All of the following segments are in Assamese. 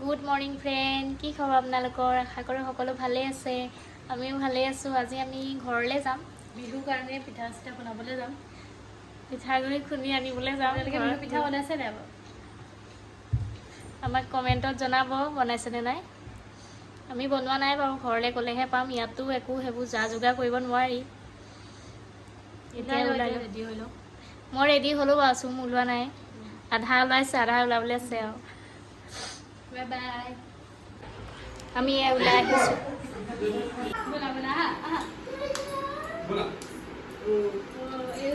গুড মৰ্ণিং ফ্ৰেণ্ড, কি খবৰ আপোনালোকৰ? আশা কৰোঁ সকলো ভালেই আছে। আমিও ভালেই আছোঁ। আজি আমি ঘৰলৈ যাম, বিহুৰ কাৰণে পিঠা চিঠা বনাবলৈ যাম। পিঠাগুড়ি খুন্দি আনিবলৈ যাম। বিহু পিঠা বনাইছে নাই বাৰু? আমাক কমেণ্টত জনাব বনাইছেনে নাই। আমি বনোৱা নাই বাৰু, ঘৰলৈ গ'লেহে পাম। ইয়াতো একো সেইবোৰ যা যোগাৰ কৰিব নোৱাৰি। এতিয়া ওলাই ৰেডি হৈ লওঁ। মই ৰেডি হ'লোঁ বাৰু, চুম ওলোৱা নাই। আধা ওলাইছে, আধা ওলাবলৈ আছে আৰু। Bye bye. আমি ওলাই আহিছোঁ।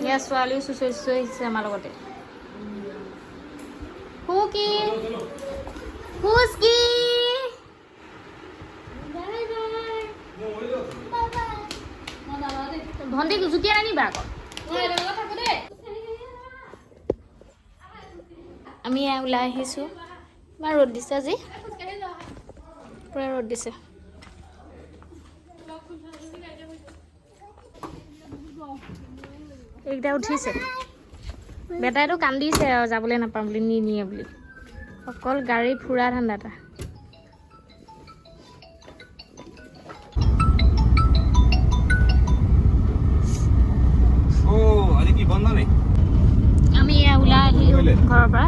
ইয়াৰ ছোৱালীও চুঁচৰি চুঁচৰি আহিছে আমাৰ লগতে। কুকি কুচকি ভণ্টি জুকিয়াই আনিবা আকৌ। আমি ওলাই আহিছোঁ। ইমান ৰ'দ দিছে আজি, পূৰা ৰ'দ দিছে। এইকেইটা উঠিছে। বেটাইটো কান্দিছে আৰু যাবলৈ নাপাম বুলি, নিনিয়ে বুলি। অকল গাড়ী ফুৰা ধান্দা এটা। আমি ওলাই আহিলোঁ ঘৰৰ পৰা।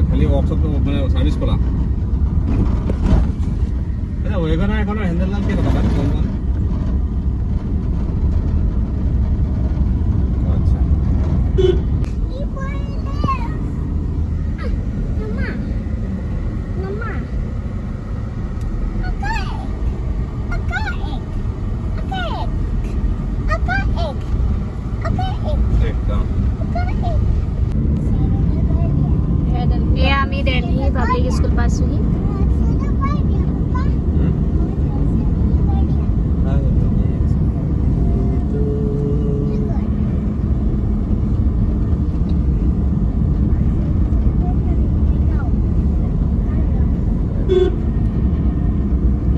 খালি ৱৰ্কশ্বপ মানে চাৰ্ভিচ কৰা ৱেগনাৰ এখনৰ হেণ্ডেলডাল কি টকা আচ্ছা এয়া আমি দিল্লী পাব্লিক স্কুল পাইছোঁহি।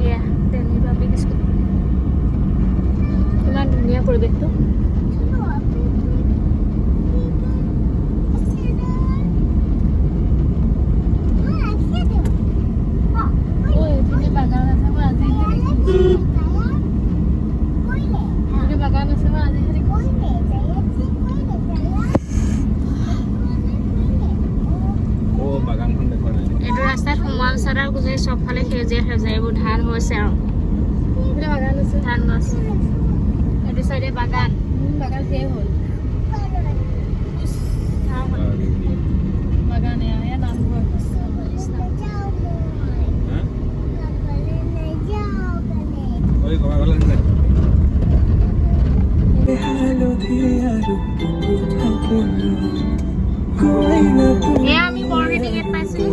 এয়া দিল্লী পাব্লিক স্কুল। ইমান ধুনীয়া পৰিৱেশটো। এইটো ৰাস্তাত সোমোৱাৰ পিছত আৰু গোটেই চবফালে সেউজীয়া সেউজীয়া এইবোৰ ধান হৈছে আৰু ধান গছ। এইটো চাইডে বাগান শেষ হ'ল। বাগান এয়া নামঘৰ। এয়া আমি বৰগেটি গেট পাইছোঁ।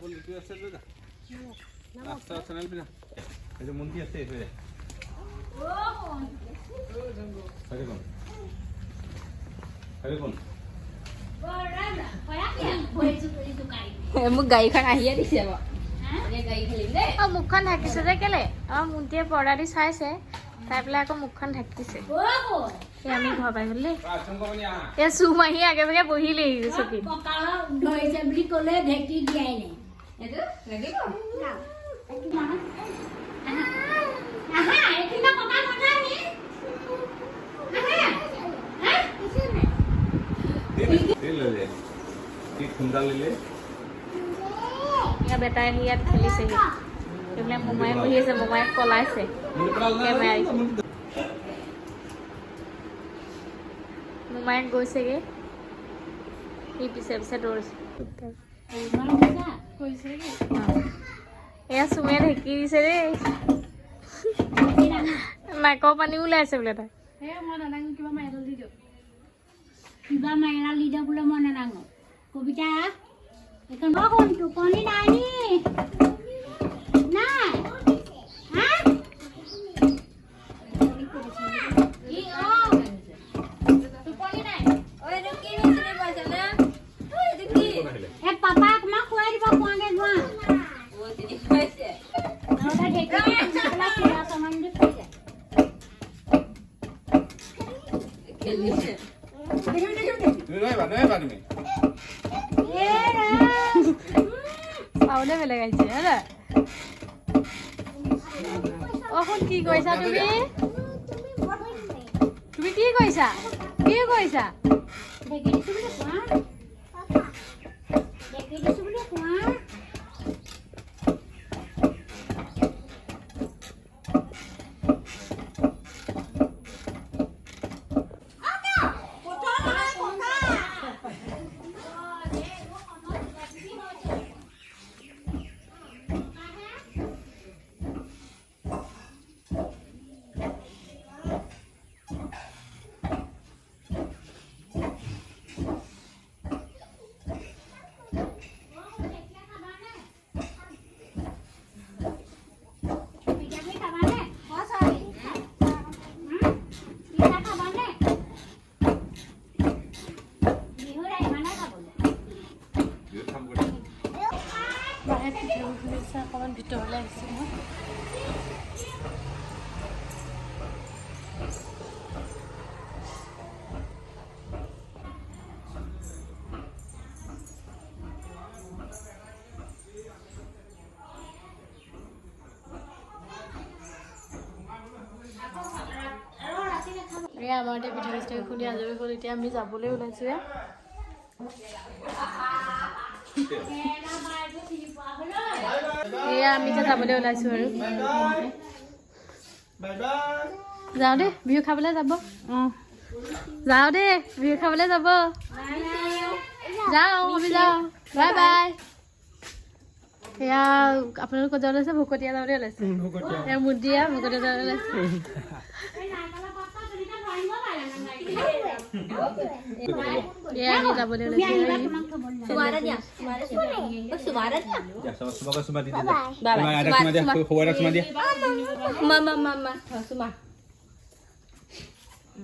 বল তুই আছে লৈ যা রাস্তা চ্যানেল পিনা এই যে মন্দির আছে এখানে আরে কোন মোক গাড়ীখন আহিয়ে দিছে বাৰু গাড়ী খেলিম দেই অঁ মুখখন ঢাকিছে যে কেলে আমাৰ মুন্তিয়ে পৰ্দা দি চাইছে চাই পেলাই আকৌ মুখখন ঢাকিছে এই আমি ঘৰ পাই গ'ল দেই এই চুম আহি আগে ভাগে বহিলেহি চকীত বুলি ক'লে ঢেঁকী দিয়াই নাই এইটো লাগিব বেটাই আহি ইয়াত খেলিছেহি সেইবিলাক মোমাই বহি আছে মোমাইক পলাইছে মোমাইক গৈছেগে সি পিছে পিছে দৌৰিছে এয়া চুমে ঢেকি দিছে দেই নাকৰ পানী ওলাইছে বোলে তাই মই নানাঙো কিবা মাইৰাল দি দিওঁ কিবা মাইৰাল দি দিওঁ বোলে মই নানাঙো কবিতা এখন কোন টোপনি নাই নি নাই হা ই ও টোপনি নাই ওই রে কি নিছিলে পয়সা না ওই দেখি এ পাপা মা খুৱাই দিব কোৱাগে গোৱা ও তিনি পয়সা ওটা দেখি না কিবা সামান দি পয়সা খেলিছে তুই নয় বাদ তুমি চাউলে বেলেগ আহিছে হলে অকণ কি কৰিছা তুমি তুমি কি কৰিছা কি কৰিছা দেখি দিছো বুলি কোৱা অকণমান ভিতৰলৈ আহিছে মই আমাৰ এতিয়া পিঠা চিঠা খুলি আজৰি হ'ল এতিয়া আমি যাবলৈ ওলাইছোঁ এয়া আমি এতিয়া যাবলৈ ওলাইছোঁ আৰু যাওঁ দেই বিহু খাবলৈ যাব যাওঁ দেই বিহু খাবলৈ যাব যাওঁ আমি যাওঁ বাই বাই এয়া আপোনালোক ক'ত যাব ওলাইছে ভকতীয়া যাবলৈ ওলাইছে এয়া মুদিয়া ভকতীয়া যাবলৈ ওলাইছে এয়া আমি যাবলৈ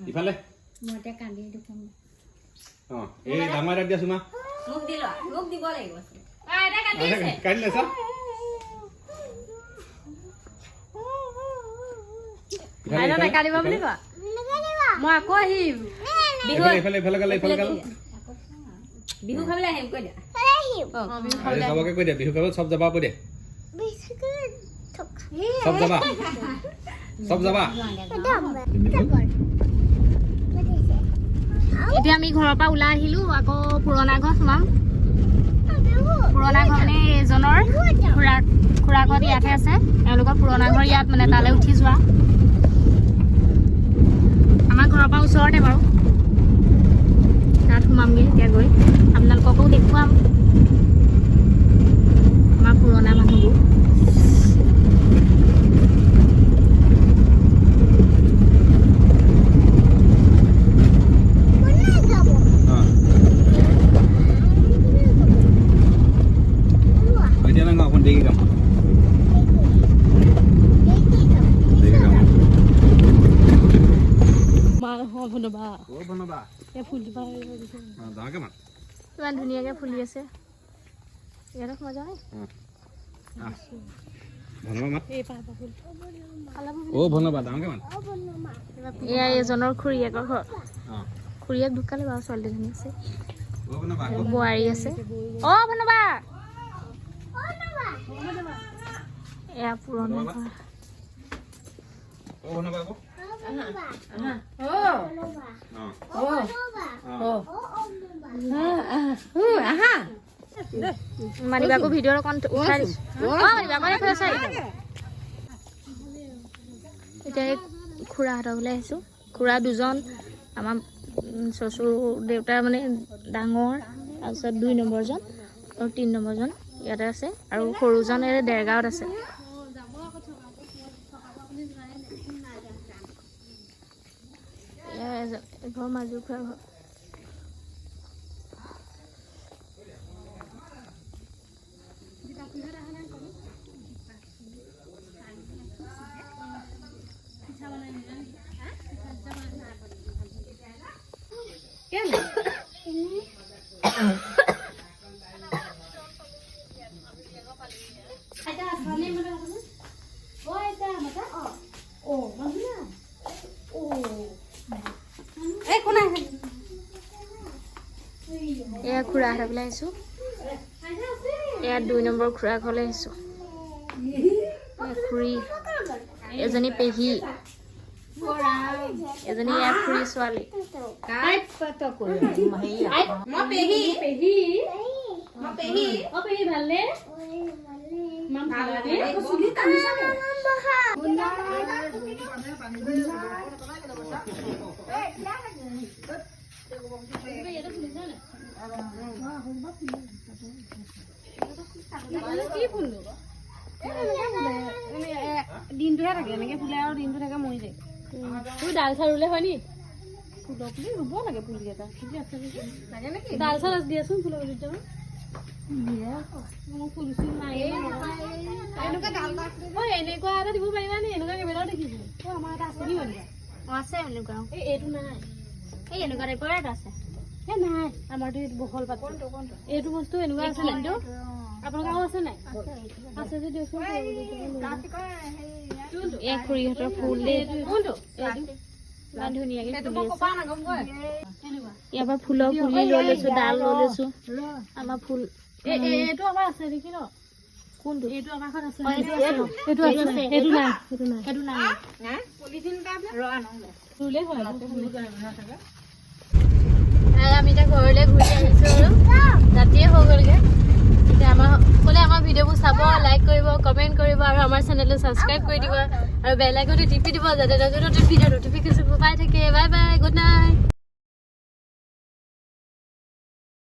ইফালে মতে কান্দি দেখোন এই ডাঙৰ দিয়া চুমা মোক দিল মোক দিব লাগিব কান্দি লৈছা নাকালিব বুলি কোৱা মই আকৌ আহিম বিহু খাবলৈ আহিম কৈ দিয়া যাবকে কৈ দিয়া বিহু খাব চব যাবা কৈ দিয়া চব যাবা এতিয়া আমি ঘৰৰ পৰা ওলাই আহিলোঁ আকৌ পুৰণা ঘৰ সোমাম পুৰণা ঘৰ মানে এজনৰ খুৰাকহঁত ইয়াতহে আছে এওঁলোকৰ পুৰণা ঘৰ ইয়াত মানে তালৈ উঠি যোৱা আমাৰ ঘৰৰ পৰা ওচৰতে বাৰু তাত সোমামগৈ এতিয়া গৈ আপোনালোককো দেখুৱাম আমাৰ পুৰণা মানুহবোৰ দেখি কাম দেখি কাম মাৰ বনবা ও বনবা এই ফুলটো পাই ডাঙৰকে মান ইমান ধুনীয়াকৈ ফুলি আছে ইয়াতে মজা হয় বনবা মান এই পাপা ফুল ও বনবা ডাঙৰকে মান এয়া এজনৰ খুৰীয়েকৰ ঘৰ খুৰীয়েক ঢুকালে বাৰু ছোৱালীজনী আছে ও বনবা বোৱাৰী আছে অ বনবা এয়া পুৰণা ঘৰ ও বনবা আকৌ মানিবাকো ভিডিঅ' অকণ উঠাই দিছোঁ মানিবাক চাই এতিয়া এই খুৰাহঁতৰ ঘৰলৈ আহিছোঁ খুৰা দুজন আমাৰ চচুৰ দেউতাৰ মানে ডাঙৰ তাৰপিছত 2 নম্বৰজন আৰু 3 নম্বৰজন ইয়াতে আছে আৰু সৰুজন এই দেৰগাঁৱত আছে ঘৰ মাজু খুৰা ঘৰ এয়া খুৰাহঁতৰ ঘৰলৈ আহিছোঁ এয়া 2 নম্বৰ খুৰা ঘৰলৈ আহিছোঁ খুৰী এজনী পেহী এজনী এয়া খুৰী ছোৱালী ভালনে দিনটোহে থাকে এনেকে ফুলে আৰু দিনটো থাকে মৰি যায় তোৰ ডাল চাল ৰুলে হয় নি ফুলক বুলি ৰুব লাগে পুলি এটা ফুলি আছে নেকি ডাল চাল দিয়াচোন ফুলৰ পুলিটো ফুল চুল নাই এনেকুৱা এটা দিব পাৰিবা নি এনেকুৱা কেইবাটাও দেখিছো আমাৰ এটা আছে নি আছে এনেকুৱা এইটো নাই এই এনেকুৱা টাইপৰ এটা আছে এই নাই আমাৰতো এইটো বহল পাত এইটো বস্তু এনেকুৱা আছে কিন্তু আপোনালোকৰ আছে নাই আছে যদি দিয়কচোন এই খুৰীহঁতৰ ফুল কোনটো ইমান ধুনীয়াকৈ ফুলি আছে ইয়াৰ পৰা ফুলৰ পুলি লৈ লৈছোঁ ডাল লৈ লৈছোঁ আমাৰ ফুল এইটো আমাৰ আছে নেকি ন কোনটো এইটো আমাৰ ঘৰত আছে এইটো আছে এইটো নাই সেইটো নাই আমি এতিয়া ঘৰলৈ ঘূৰি আহিছোঁ আৰু ৰাতিয়ে হৈ গ'লগৈ এতিয়া আমাৰ ভিডিঅ'বোৰ চাব লাইক কৰিব কমেণ্ট কৰিব আৰু আমাৰ চেনেলটো ছাবস্ক্ৰাইব কৰি দিব আৰু বেল আইকনটো টিপি দিব যাতে নতুন নতুন ভিডিঅ' নটিফিকেশ্যন পাই থাকে বাই বাই গুড নাইট